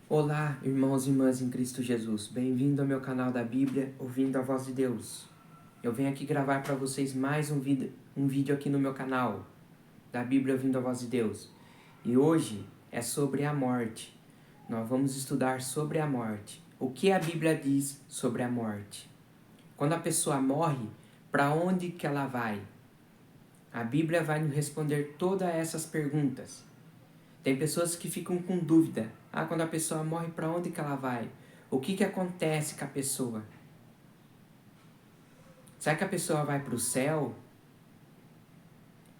Olá, irmãos e irmãs em Cristo Jesus. Bem-vindo ao meu canal da Bíblia, ouvindo a voz de Deus. Eu venho aqui gravar para vocês mais um vídeo aqui no meu canal da Bíblia, ouvindo a voz de Deus. E hoje é sobre a morte. Nós vamos estudar sobre a morte. O que a Bíblia diz sobre a morte? Quando a pessoa morre, para onde que ela vai? A Bíblia vai nos responder todas essas perguntas. Tem pessoas que ficam com dúvida. Quando a pessoa morre, para onde que ela vai? O que acontece com a pessoa? Será que a pessoa vai para o céu?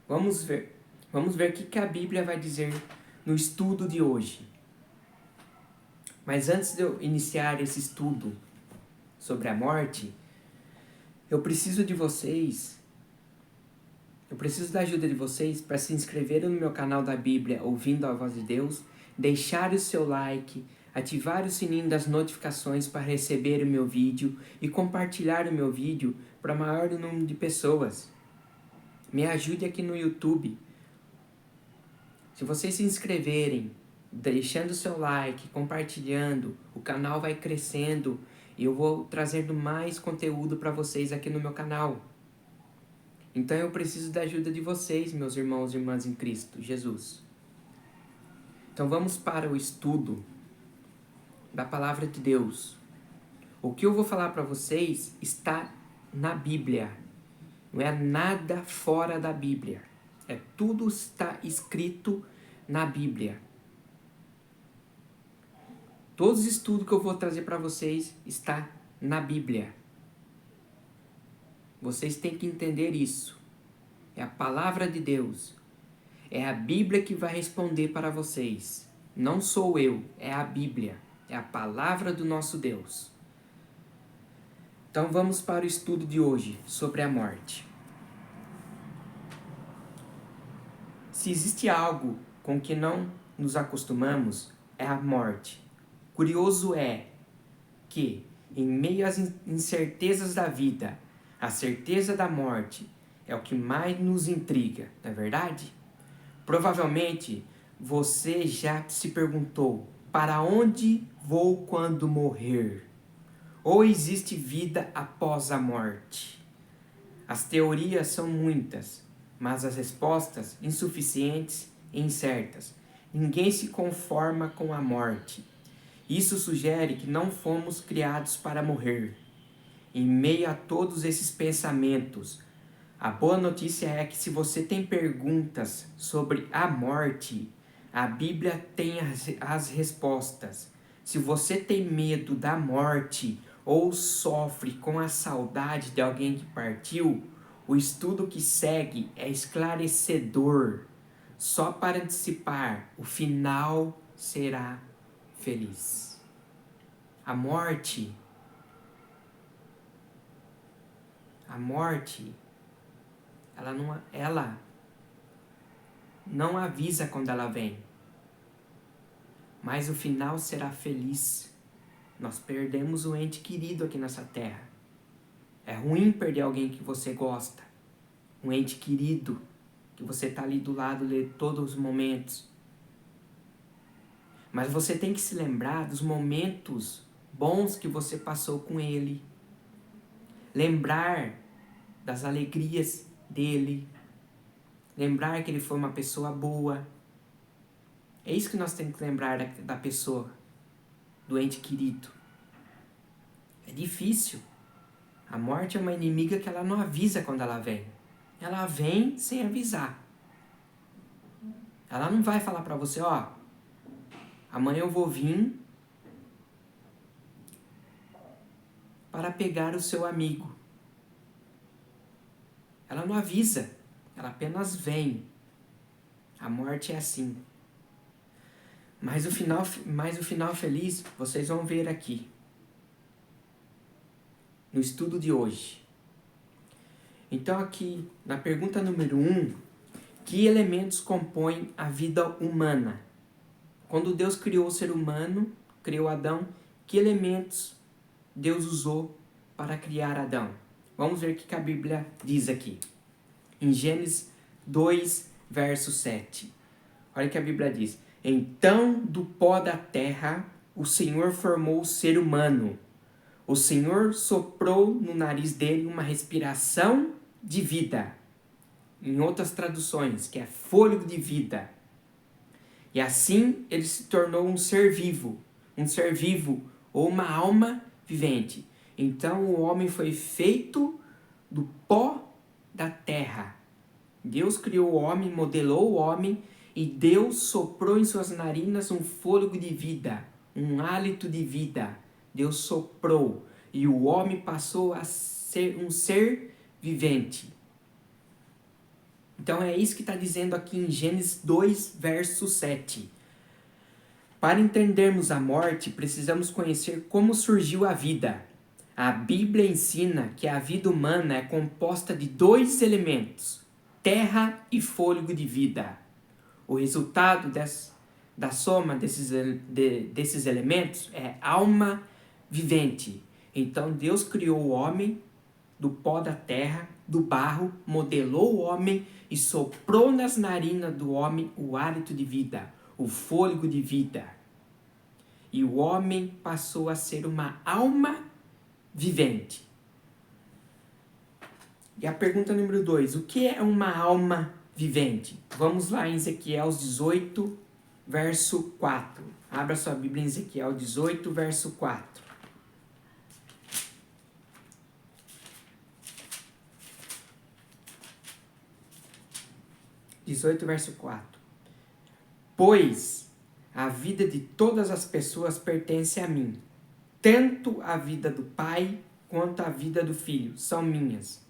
Vamos ver. Vamos ver o que a Bíblia vai dizer no estudo de hoje. Mas antes de eu iniciar esse estudo sobre a morte, eu preciso da ajuda de vocês para se inscreverem no meu canal da Bíblia, ouvindo a voz de Deus, deixar o seu like, ativar o sininho das notificações para receber o meu vídeo e compartilhar o meu vídeo para o maior número de pessoas. Me ajude aqui no YouTube. Se vocês se inscreverem, deixando o seu like, compartilhando, o canal vai crescendo e eu vou trazendo mais conteúdo para vocês aqui no meu canal. Então eu preciso da ajuda de vocês, meus irmãos e irmãs em Cristo Jesus. Então vamos para o estudo da Palavra de Deus. O que eu vou falar para vocês está na Bíblia. Não é nada fora da Bíblia. Tudo está escrito na Bíblia. Todos os estudos que eu vou trazer para vocês está na Bíblia. Vocês têm que entender isso. É a palavra de Deus. É a Bíblia que vai responder para vocês. Não sou eu, é a Bíblia. É a palavra do nosso Deus. Então vamos para o estudo de hoje sobre a morte. Se existe algo com que não nos acostumamos, é a morte. Curioso é que, em meio às incertezas da vida, a certeza da morte é o que mais nos intriga, não é verdade? Provavelmente você já se perguntou: para onde vou quando morrer? Ou existe vida após a morte? As teorias são muitas, mas as respostas insuficientes e incertas. Ninguém se conforma com a morte. Isso sugere que não fomos criados para morrer. Em meio a todos esses pensamentos, a boa notícia é que se você tem perguntas sobre a morte, a Bíblia tem as respostas. Se você tem medo da morte ou sofre com a saudade de alguém que partiu, o estudo que segue é esclarecedor. Só para antecipar, o final será feliz. A morte, ela não avisa quando ela vem, mas o final será feliz. Nós perdemos um ente querido aqui nessa terra. É ruim perder alguém que você gosta, um ente querido, que você está ali do lado de todos os momentos. Mas você tem que se lembrar dos momentos bons que você passou com ele. Lembrar das alegrias dele. Lembrar que ele foi uma pessoa boa. É isso que nós temos que lembrar da pessoa, do ente querido. É difícil. A morte é uma inimiga que ela não avisa quando ela vem. Ela vem sem avisar. Ela não vai falar para você: amanhã eu vou vir para pegar o seu amigo. Ela não avisa, ela apenas vem. A morte é assim. Mas o final feliz vocês vão ver aqui, no estudo de hoje. Então aqui, na pergunta número 1, que elementos compõem a vida humana? Quando Deus criou o ser humano, criou Adão, que elementos Deus usou para criar Adão? Vamos ver o que a Bíblia diz aqui. Em Gênesis 2, verso 7. Olha o que a Bíblia diz: então do pó da terra o Senhor formou o ser humano. O Senhor soprou no nariz dele uma respiração de vida. Em outras traduções, que é fôlego de vida. E assim ele se tornou um ser vivo ou uma alma vivente. Então o homem foi feito do pó da terra. Deus criou o homem, modelou o homem e Deus soprou em suas narinas um fôlego de vida, um hálito de vida. Deus soprou e o homem passou a ser um ser vivente. Então é isso que está dizendo aqui em Gênesis 2, verso 7. Para entendermos a morte, precisamos conhecer como surgiu a vida. A Bíblia ensina que a vida humana é composta de 2 elementos, terra e fôlego de vida. O resultado da soma desses elementos é alma vivente. Então Deus criou o homem do pó da terra, do barro, modelou o homem e soprou nas narinas do homem o hálito de vida, o fôlego de vida. E o homem passou a ser uma alma vivente. E a pergunta número 2, o que é uma alma vivente? Vamos lá em Ezequiel 18, verso 4. Abra sua Bíblia em Ezequiel 18, verso 4. 18, verso 4. Pois a vida de todas as pessoas pertence a mim. Tanto a vida do pai quanto a vida do filho são minhas.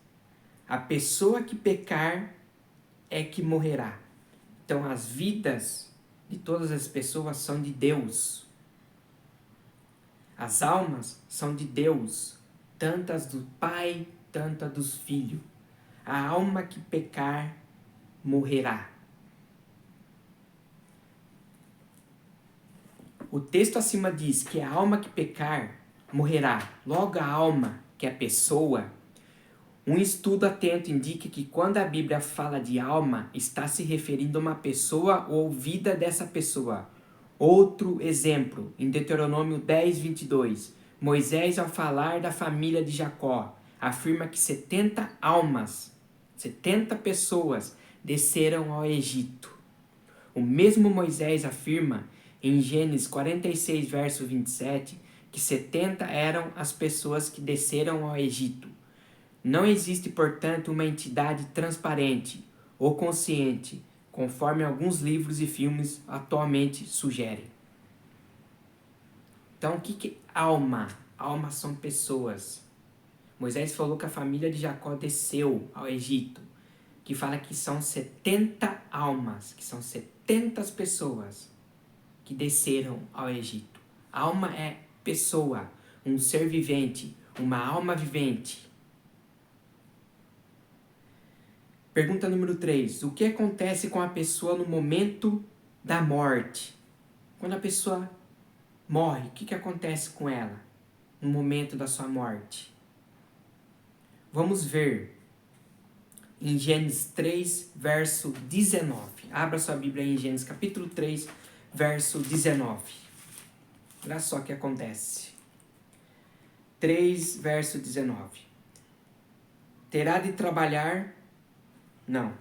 A pessoa que pecar é que morrerá. Então as vidas de todas as pessoas são de Deus. As almas são de Deus, tanto as do pai, tanto as dos filhos. A alma que pecar morrerá. O texto acima diz que a alma que pecar morrerá. Logo, a alma, que é a pessoa, um estudo atento indica que quando a Bíblia fala de alma, está se referindo a uma pessoa ou vida dessa pessoa. Outro exemplo, em Deuteronômio 10, 22. Moisés, ao falar da família de Jacó, afirma que 70 almas, 70 pessoas, desceram ao Egito. O mesmo Moisés afirma em Gênesis 46, verso 27, que 70 eram as pessoas que desceram ao Egito. Não existe, portanto, uma entidade transparente ou consciente, conforme alguns livros e filmes atualmente sugerem. Então, o que é alma? Alma são pessoas. Moisés falou que a família de Jacó desceu ao Egito, que fala que são 70 almas, que são 70 pessoas que desceram ao Egito. Alma é pessoa, um ser vivente, uma alma vivente. Pergunta número 3. O que acontece com a pessoa no momento da morte? Quando a pessoa morre, o que acontece com ela no momento da sua morte? Vamos ver em Gênesis 3, verso 19. Abra sua Bíblia em Gênesis capítulo 3, verso 19. Olha só o que acontece. 3, verso 19. Terá de trabalhar... Não.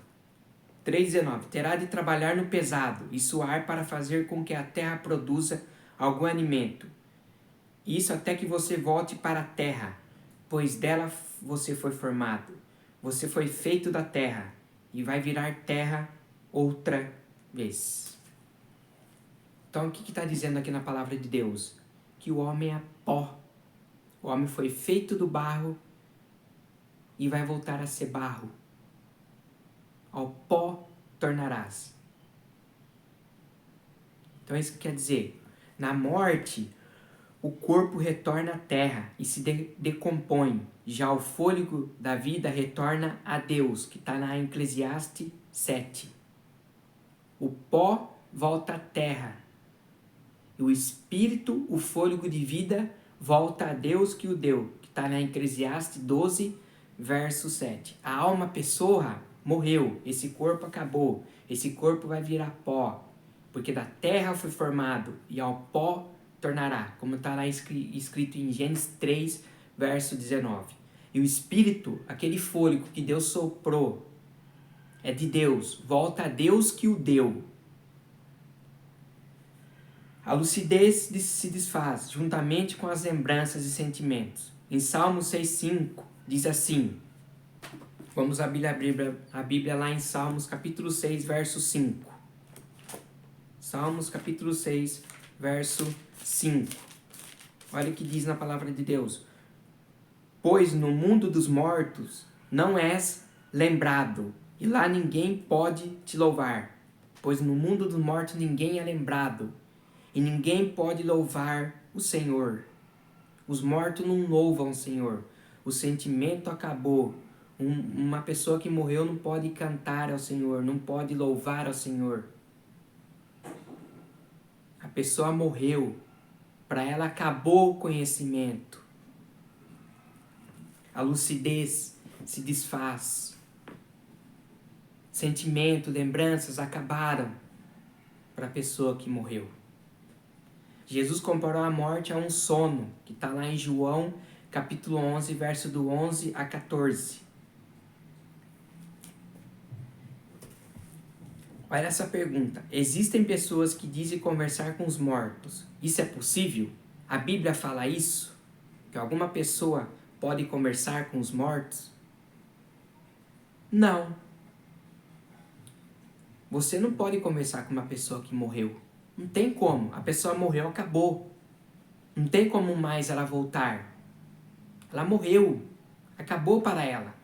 3,19. Terá de trabalhar no pesado e suar para fazer com que a terra produza algum alimento. Isso até que você volte para a terra, pois dela você foi formado. Você foi feito da terra e vai virar terra outra vez. Então, o que está dizendo aqui na palavra de Deus? Que o homem é pó. O homem foi feito do barro e vai voltar a ser barro. Ao pó tornarás. Então, isso quer dizer, na morte, o corpo retorna à terra e se decompõe. Já o fôlego da vida retorna a Deus, que está na Eclesiastes 7. O pó volta à terra. E o espírito, o fôlego de vida, volta a Deus que o deu, que está na Eclesiastes 12, verso 7. A alma, pessoa, morreu. Esse corpo acabou. Esse corpo vai virar pó. Porque da terra foi formado e ao pó tornará, como está lá escrito em Gênesis 3, verso 19. E o Espírito, aquele fôlego que Deus soprou, é de Deus, volta a Deus que o deu. A lucidez se desfaz juntamente com as lembranças e sentimentos. Em Salmos 6,5 diz assim, vamos abrir a Bíblia lá em Salmos capítulo 6, verso 5. Salmos capítulo 6, verso 5. Olha o que diz na palavra de Deus. Pois no mundo dos mortos não és lembrado, e lá ninguém pode te louvar. Pois no mundo dos mortos ninguém é lembrado, e ninguém pode louvar o Senhor. Os mortos não louvam o Senhor. O sentimento acabou. Uma pessoa que morreu não pode cantar ao Senhor, não pode louvar ao Senhor. A pessoa morreu. Para ela acabou o conhecimento. A lucidez se desfaz. Sentimento, lembranças acabaram para a pessoa que morreu. Jesus comparou a morte a um sono, que está lá em João, capítulo 11, verso do 11 a 14. Olha essa pergunta. Existem pessoas que dizem conversar com os mortos. Isso é possível? A Bíblia fala isso? Que alguma pessoa pode conversar com os mortos? Não. Você não pode conversar com uma pessoa que morreu. Não tem como. A pessoa morreu, acabou. Não tem como mais ela voltar. Ela morreu. Acabou para ela.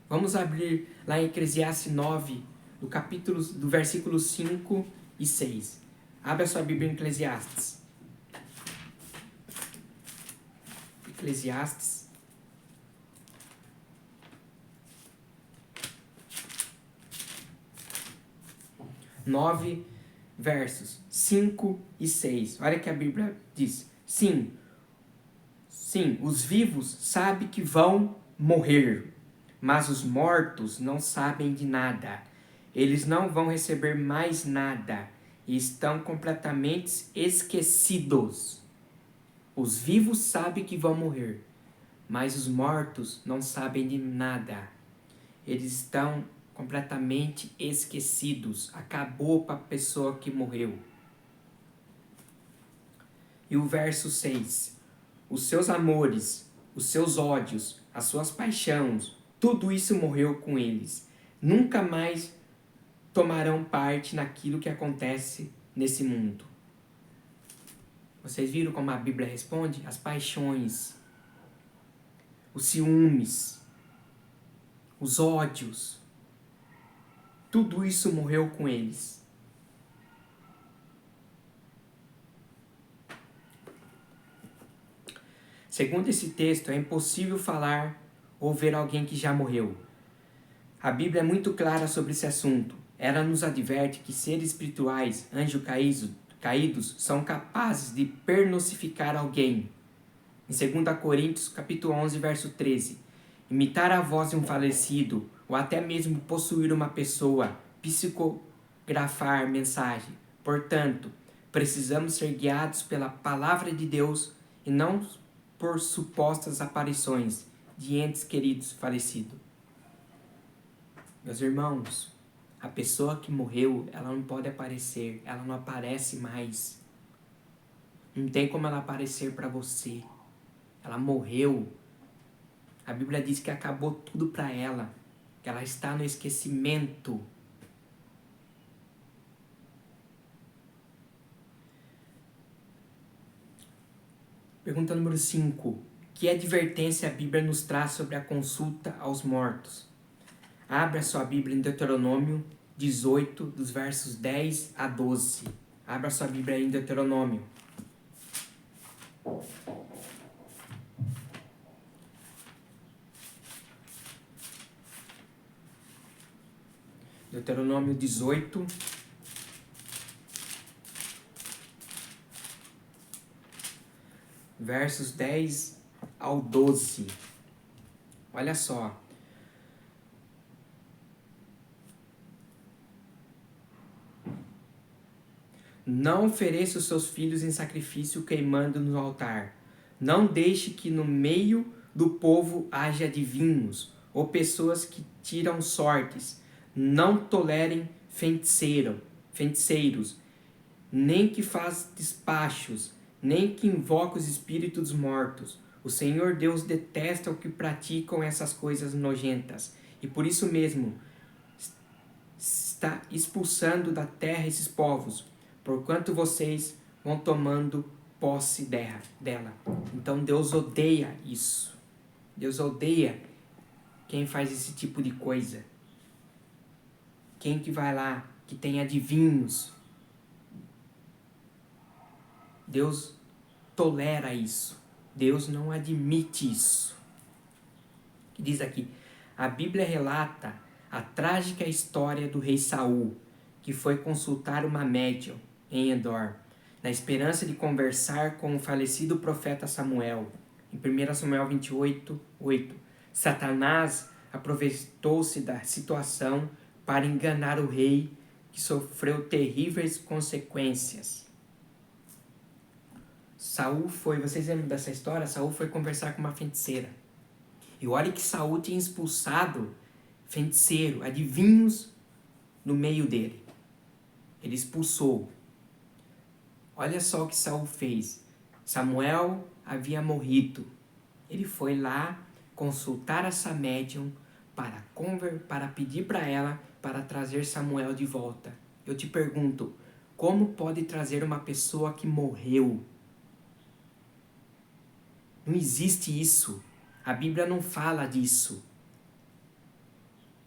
Vamos abrir lá em Eclesiastes 9, do versículo 5 e 6. Abra sua Bíblia em Eclesiastes. Eclesiastes. Nove versos 5 e 6. Olha que a Bíblia diz. Sim, os vivos sabem que vão morrer, mas os mortos não sabem de nada. Eles não vão receber mais nada e estão completamente esquecidos. Os vivos sabem que vão morrer, mas os mortos não sabem de nada. Eles estão completamente esquecidos. Acabou para a pessoa que morreu. E o verso 6. Os seus amores, os seus ódios, as suas paixões, tudo isso morreu com eles. Nunca mais tomarão parte naquilo que acontece nesse mundo. Vocês viram como a Bíblia responde? As paixões, os ciúmes, os ódios, tudo isso morreu com eles. Segundo esse texto, é impossível falar ou ver alguém que já morreu. A Bíblia é muito clara sobre esse assunto. Ela nos adverte que seres espirituais, anjos caídos, são capazes de personificar alguém. Em 2 Coríntios, capítulo 11, verso 13. Imitar a voz de um falecido, ou até mesmo possuir uma pessoa, psicografar mensagem. Portanto, precisamos ser guiados pela palavra de Deus e não por supostas aparições de entes queridos falecidos. Meus irmãos, a pessoa que morreu, ela não pode aparecer, ela não aparece mais. Não tem como ela aparecer para você. Ela morreu. A Bíblia diz que acabou tudo para ela, que ela está no esquecimento. Pergunta número 5. Que advertência a Bíblia nos traz sobre a consulta aos mortos? Abra sua Bíblia em Deuteronômio 18, dos versos 10 a 12. Abra sua Bíblia em Deuteronômio. Deuteronômio 18, versos 10 ao 12. Olha só. Não ofereça os seus filhos em sacrifício queimando no altar. Não deixe que no meio do povo haja adivinhos ou pessoas que tiram sortes. Não tolerem feiticeiros, nem que faz despachos, nem que invoca os espíritos mortos. O Senhor Deus detesta o que praticam essas coisas nojentas, e por isso mesmo está expulsando da terra esses povos, porquanto vocês vão tomando posse dela. Então Deus odeia isso. Deus odeia quem faz esse tipo de coisa. Quem que vai lá, que tem adivinhos. Deus tolera isso. Deus não admite isso. Diz aqui, a Bíblia relata a trágica história do rei Saul, que foi consultar uma médium em Endor, na esperança de conversar com o falecido profeta Samuel. Em 1 Samuel 28, 8. Satanás aproveitou-se da situação para enganar o rei, que sofreu terríveis consequências. Vocês lembram dessa história? Saul foi conversar com uma feiticeira. E olha que Saul tinha expulsado feiticeiro, adivinhos no meio dele. Ele expulsou. Olha só o que Saul fez. Samuel havia morrido. Ele foi lá consultar essa médium para pedir para ela para trazer Samuel de volta. Eu te pergunto, como pode trazer uma pessoa que morreu? Não existe isso. A Bíblia não fala disso.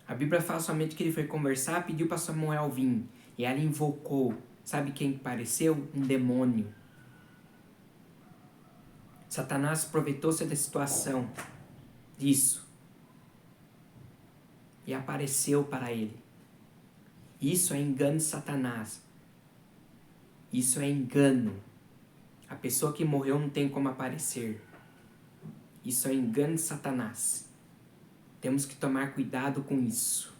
A Bíblia fala somente que ele foi conversar, pediu para Samuel vir. E ela invocou. Sabe quem pareceu? Um demônio. Satanás aproveitou-se da situação disso. E apareceu para ele. Isso é engano de Satanás. Isso é engano. A pessoa que morreu não tem como aparecer. Isso é engano de Satanás. Temos que tomar cuidado com isso.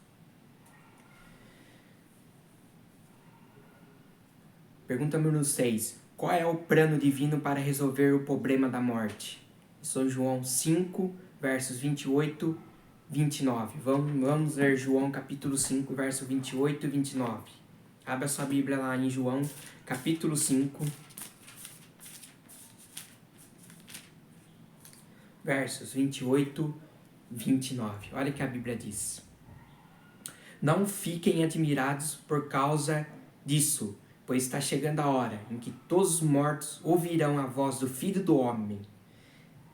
Pergunta número 6. Qual é o plano divino para resolver o problema da morte? São João 5, versos 28 e 29. Vamos ler João capítulo 5, versos 28 e 29. Abra sua Bíblia lá em João capítulo 5, versos 28 e 29. Olha o que a Bíblia diz. Não fiquem admirados por causa disso, pois está chegando a hora em que todos os mortos ouvirão a voz do Filho do Homem.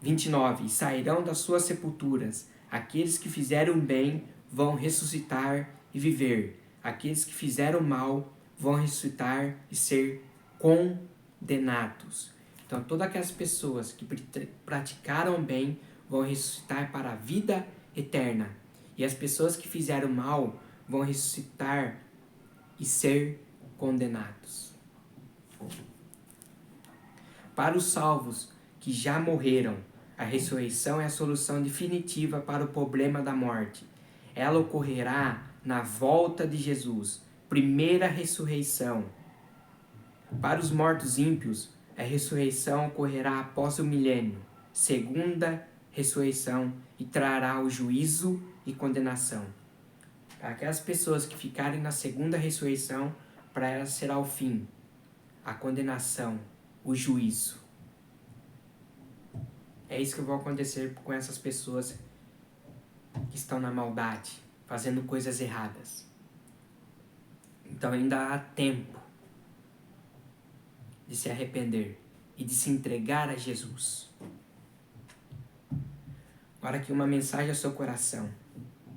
29. E sairão das suas sepulturas. Aqueles que fizeram bem vão ressuscitar e viver. Aqueles que fizeram mal vão ressuscitar e ser condenados. Então, todas aquelas pessoas que praticaram bem vão ressuscitar para a vida eterna. E as pessoas que fizeram mal vão ressuscitar e ser condenados. Para os salvos que já morreram, a ressurreição é a solução definitiva para o problema da morte. Ela ocorrerá na volta de Jesus, primeira ressurreição. Para os mortos ímpios, a ressurreição ocorrerá após o milênio, segunda ressurreição, e trará o juízo e condenação. Para aquelas pessoas que ficarem na segunda ressurreição, para elas será o fim, a condenação, o juízo. É isso que vai acontecer com essas pessoas que estão na maldade, fazendo coisas erradas. Então ainda há tempo de se arrepender e de se entregar a Jesus. Agora aqui uma mensagem ao seu coração.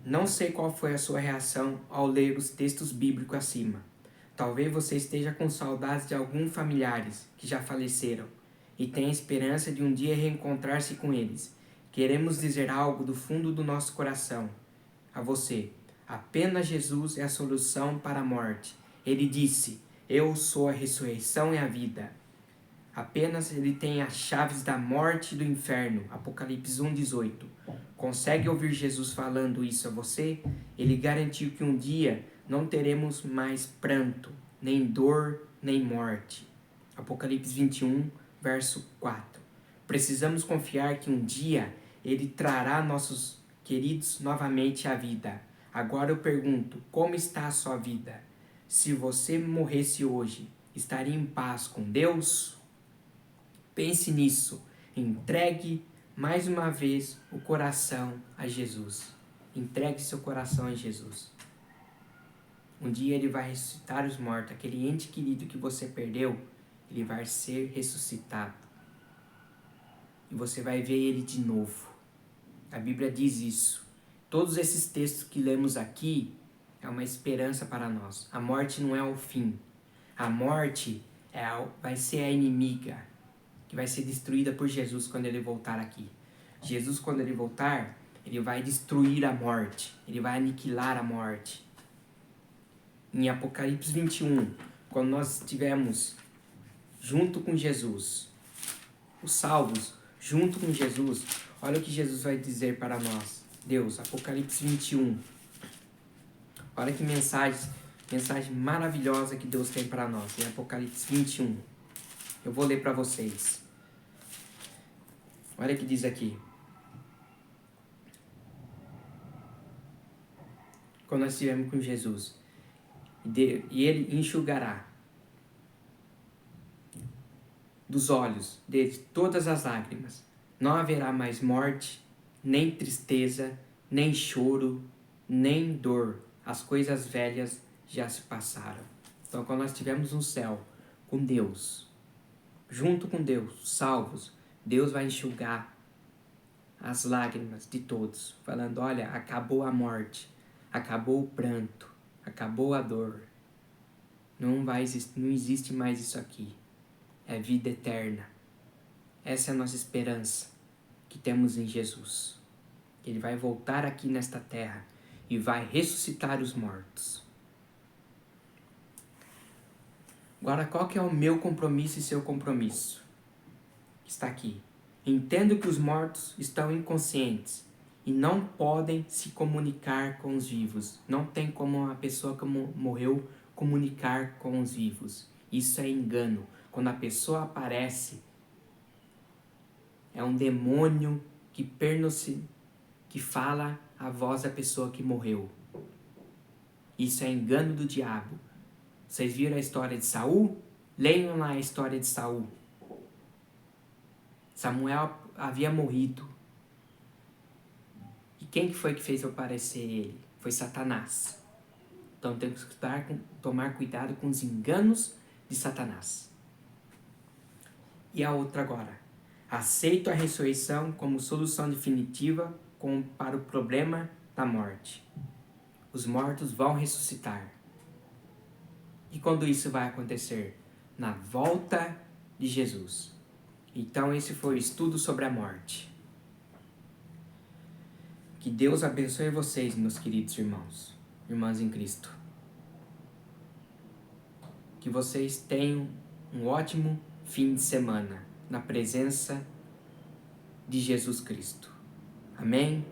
Não sei qual foi a sua reação ao ler os textos bíblicos acima. Talvez você esteja com saudades de alguns familiares que já faleceram e tenha esperança de um dia reencontrar-se com eles. Queremos dizer algo do fundo do nosso coração a você. Apenas Jesus é a solução para a morte. Ele disse, eu sou a ressurreição e a vida. Apenas ele tem as chaves da morte e do inferno. Apocalipse 1:18. Consegue ouvir Jesus falando isso a você? Ele garantiu que um dia não teremos mais pranto, nem dor, nem morte. Apocalipse 21, verso 4. Precisamos confiar que um dia Ele trará nossos queridos novamente à vida. Agora eu pergunto, como está a sua vida? Se você morresse hoje, estaria em paz com Deus? Pense nisso. Entregue mais uma vez o coração a Jesus. Entregue seu coração a Jesus. Um dia Ele vai ressuscitar os mortos. Aquele ente querido que você perdeu, ele vai ser ressuscitado. E você vai ver ele de novo. A Bíblia diz isso. Todos esses textos que lemos aqui é uma esperança para nós. A morte não é o fim. A morte vai ser a inimiga que vai ser destruída por Jesus quando ele voltar aqui. Jesus, quando ele voltar, ele vai destruir a morte. Ele vai aniquilar a morte. Em Apocalipse 21, quando nós estivermos junto com Jesus, os salvos junto com Jesus, olha o que Jesus vai dizer para nós. Deus, Apocalipse 21. Olha que mensagem maravilhosa que Deus tem para nós. Em Apocalipse 21. Eu vou ler para vocês. Olha o que diz aqui. Quando nós estivermos com Jesus, e Ele enxugará dos olhos deles todas as lágrimas. Não haverá mais morte, nem tristeza, nem choro, nem dor. As coisas velhas já se passaram. Então, quando nós estivermos no céu com Deus, junto com Deus, salvos, Deus vai enxugar as lágrimas de todos, falando, olha, acabou a morte, acabou o pranto, acabou a dor. Não existe mais isso aqui. É vida eterna. Essa é a nossa esperança que temos em Jesus. Ele vai voltar aqui nesta terra e vai ressuscitar os mortos. Agora, qual que é o meu compromisso e seu compromisso? Está aqui. Entendo que os mortos estão inconscientes e não podem se comunicar com os vivos. Não tem como uma pessoa que morreu comunicar com os vivos. Isso é engano. Quando a pessoa aparece, é um demônio que fala a voz da pessoa que morreu. Isso é engano do diabo. Vocês viram a história de Saul? Leiam lá a história de Saul. Samuel havia morrido. E quem que foi que fez aparecer ele? Foi Satanás. Então temos que tomar cuidado com os enganos de Satanás. E a outra agora. Aceito a ressurreição como solução definitiva para o problema da morte. Os mortos vão ressuscitar. E quando isso vai acontecer? Na volta de Jesus. Então esse foi o estudo sobre a morte. Que Deus abençoe vocês, meus queridos irmãos, irmãs em Cristo. Que vocês tenham um ótimo fim de semana na presença de Jesus Cristo. Amém?